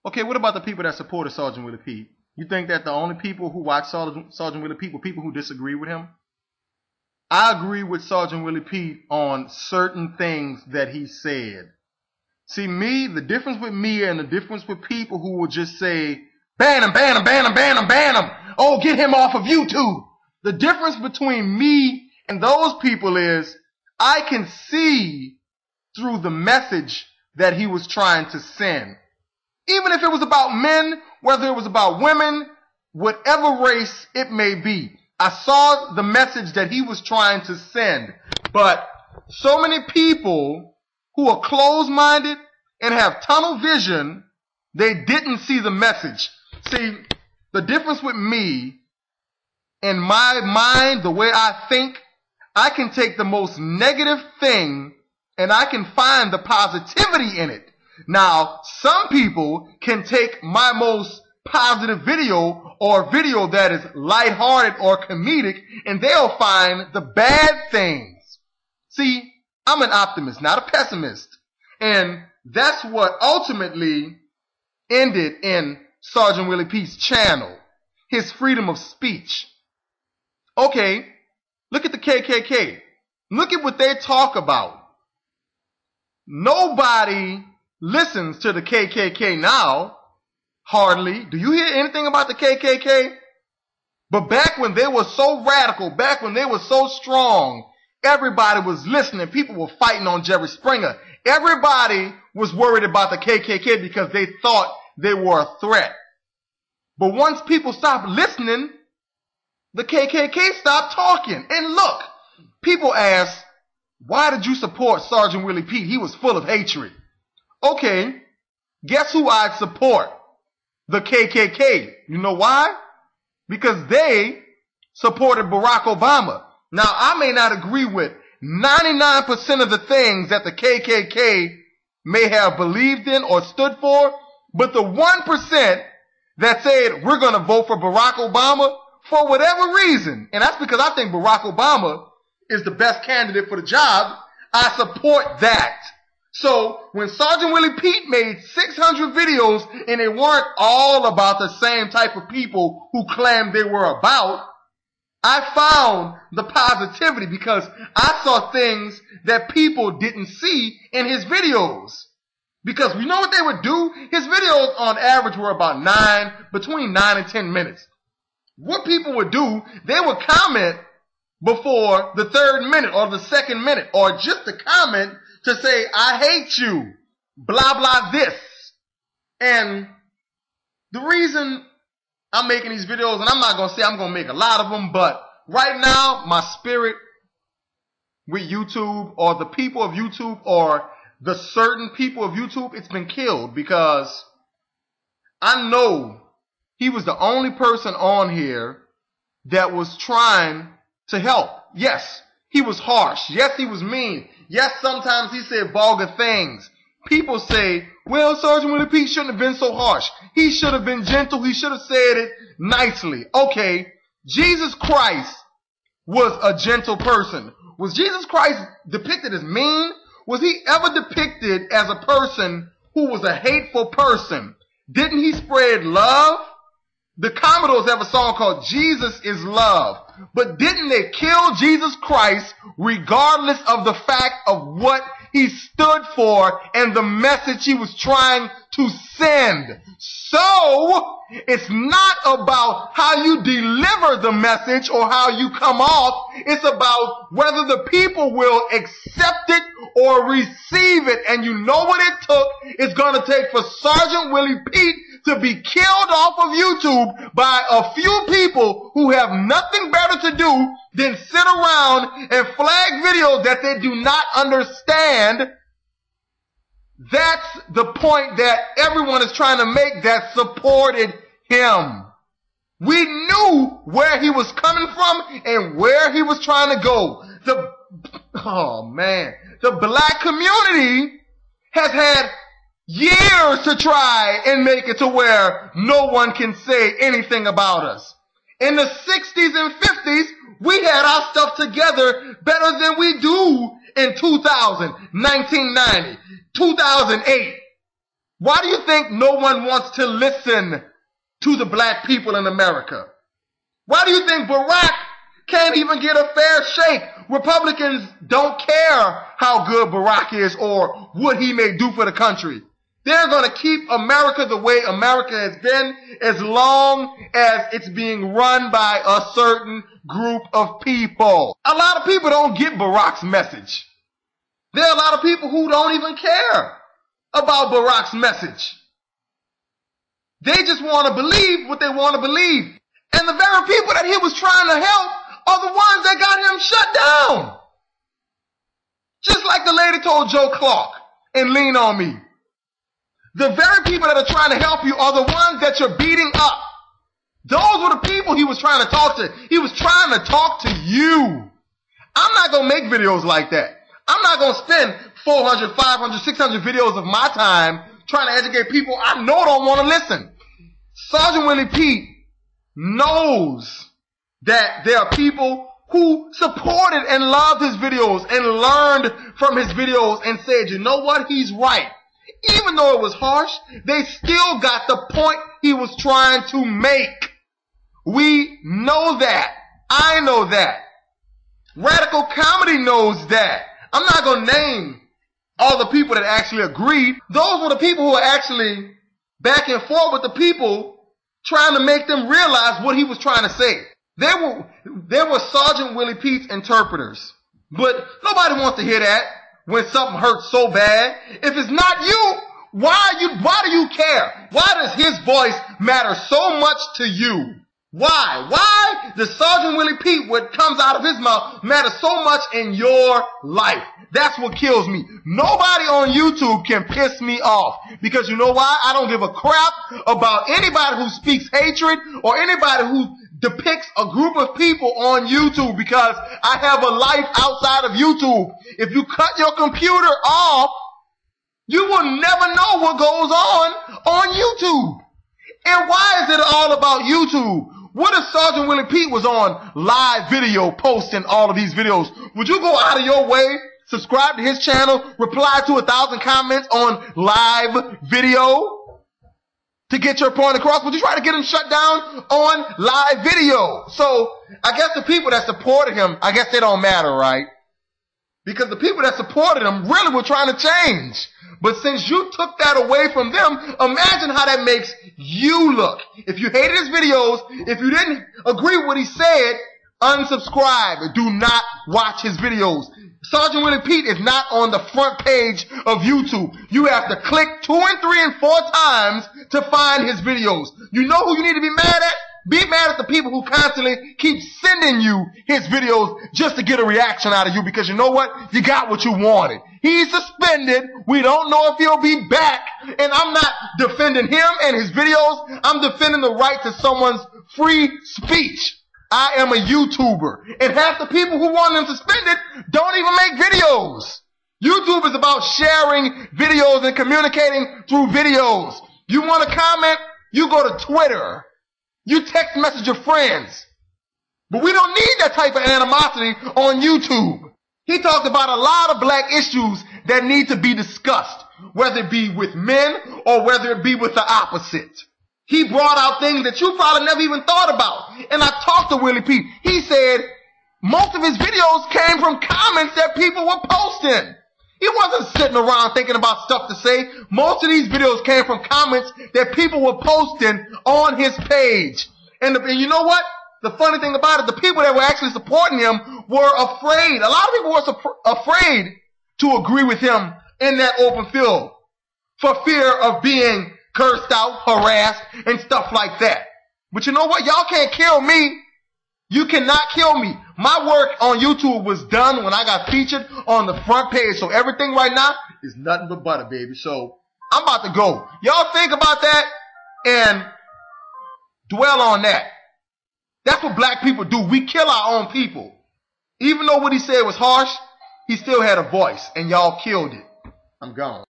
Okay, what about the people that supported Srgtwilliepete? You think that the only people who watch Srgtwilliepete were people who disagree with him? I agree with Srgtwilliepete on certain things that he said. See, the difference with me and the difference with people who will just say, ban him, ban him, ban him, ban him, ban him. Oh, get him off of YouTube. The difference between me and those people is I can see through the message that he was trying to send. Even if it was about men, whether it was about women, whatever race it may be. I saw the message that he was trying to send. But so many people who are closed-minded and have tunnel vision, they didn't see the message. See, the difference with me, in my mind, the way I think, I can take the most negative thing and I can find the positivity in it. Now, some people can take my most positive video or video that is lighthearted or comedic and they'll find the bad things. See, I'm an optimist, not a pessimist. And that's what ultimately ended in Srgtwillipete's channel, his freedom of speech. Okay, look at the KKK. Look at what they talk about. Nobody listens to the KKK now, hardly. Do you hear anything about the KKK? But back when they were so radical, back when they were so strong, everybody was listening. People were fighting on Jerry Springer. Everybody was worried about the KKK because they thought they were a threat. But once people stopped listening, the KKK stopped talking. And look, people ask, why did you support Srgtwilliepete? He was full of hatred. Okay, guess who I'd support? The KKK. You know why? Because they supported Barack Obama. Now, I may not agree with 99% of the things that the KKK may have believed in or stood for, but the 1% that said we're going to vote for Barack Obama for whatever reason, and that's because I think Barack Obama is the best candidate for the job, I support that. So when Srgtwilliepete made 600 videos and they weren't all about the same type of people who claimed they were about, I found the positivity because I saw things that people didn't see in his videos. Because you know what they would do? His videos on average were about between 9 and 10 minutes. What people would do, they would comment before the third minute or the second minute, or just a comment to say, I hate you, blah, blah, this. And the reason I'm making these videos, and I'm not going to say I'm going to make a lot of them, but right now, my spirit with YouTube or the people of YouTube or the certain people of YouTube, it's been killed because I know he was the only person on here that was trying to help. Yes, he was harsh. Yes, he was mean. Yes, sometimes he said vulgar things. People say, well, Srgtwilliepete shouldn't have been so harsh. He should have been gentle. He should have said it nicely. Okay, Jesus Christ was a gentle person. Was Jesus Christ depicted as mean? Was he ever depicted as a person who was a hateful person? Didn't he spread love? The Commodores have a song called Jesus is Love. But didn't they kill Jesus Christ regardless of the fact of what he stood for and the message he was trying to send? So, it's not about how you deliver the message or how you come off. It's about whether the people will accept it or receive it. And you know what it took? It's going to take for Srgtwilliepete to be killed off of YouTube by a few people who have nothing better to do than sit around and flag videos that they do not understand. That's the point that everyone is trying to make that supported him. We knew where he was coming from and where he was trying to go. The black community has had years to try and make it to where no one can say anything about us. In the 60s and 50s, we had our stuff together better than we do in 2000, 1990, 2008. Why do you think no one wants to listen to the black people in America? Why do you think Barack can't even get a fair shake? Republicans don't care how good Barack is or what he may do for the country. They're going to keep America the way America has been as long as it's being run by a certain group of people. A lot of people don't get Barack's message. There are a lot of people who don't even care about Barack's message. They just want to believe what they want to believe. And the very people that he was trying to help are the ones that got him shut down. Just like the lady told Joe Clark and Lean on Me. The very people that are trying to help you are the ones that you're beating up. Those were the people he was trying to talk to. He was trying to talk to you. I'm not going to make videos like that. I'm not going to spend 400, 500, 600 videos of my time trying to educate people I know don't want to listen. Srgtwilliepete knows that there are people who supported and loved his videos and learned from his videos and said, you know what, he's right. Even though it was harsh, they still got the point he was trying to make. We know that. I know that. Radical Comedy knows that. I'm not going to name all the people that actually agreed. Those were the people who were actually back and forth with the people trying to make them realize what he was trying to say. They were Srgtwilliepete's interpreters. But nobody wants to hear that when something hurts so bad. If it's not you, why do you care? Why does his voice matter so much to you? Why? Why does Srgtwilliepete, what comes out of his mouth, matter so much in your life? That's what kills me. Nobody on YouTube can piss me off. Because you know why? I don't give a crap about anybody who speaks hatred or anybody who depicts a group of people on YouTube, because I have a life outside of YouTube. If you cut your computer off, you will never know what goes on YouTube. And why is it all about YouTube? What if Srgtwilliepete was on live video posting all of these videos? Would you go out of your way, subscribe to his channel, reply to 1,000 comments on live video to get your point across? Would you try to get him shut down on live video? So I guess the people that supported him, I guess they don't matter, right? Because the people that supported him really were trying to change. But since you took that away from them, imagine how that makes you look. If you hated his videos, if you didn't agree with what he said, unsubscribe. Do not watch his videos. Srgtwilliepete is not on the front page of YouTube. You have to click 2 and 3 and 4 times to find his videos. You know who you need to be mad at? Be mad at the people who constantly keep sending you his videos just to get a reaction out of you, because you know what? You got what you wanted. He's suspended. We don't know if he'll be back. And I'm not defending him and his videos. I'm defending the right to someone's free speech. I am a YouTuber. And half the people who want him suspended don't even make videos. YouTube is about sharing videos and communicating through videos. You want to comment? You go to Twitter. You text message your friends. But we don't need that type of animosity on YouTube. He talked about a lot of black issues that need to be discussed, whether it be with men or whether it be with the opposite. He brought out things that you probably never even thought about. And I talked to Willie Pete. He said most of his videos came from comments that people were posting. He wasn't sitting around thinking about stuff to say. Most of these videos came from comments that people were posting on his page. And you know what? The funny thing about it, the people that were actually supporting him were afraid. A lot of people were afraid to agree with him in that open field for fear of being cursed out, harassed, and stuff like that. But you know what? Y'all can't kill me. You cannot kill me. My work on YouTube was done when I got featured on the front page. So everything right now is nothing but butter, baby. So I'm about to go. Y'all think about that and dwell on that. That's what black people do. We kill our own people. Even though what he said was harsh, he still had a voice, and y'all killed it. I'm gone.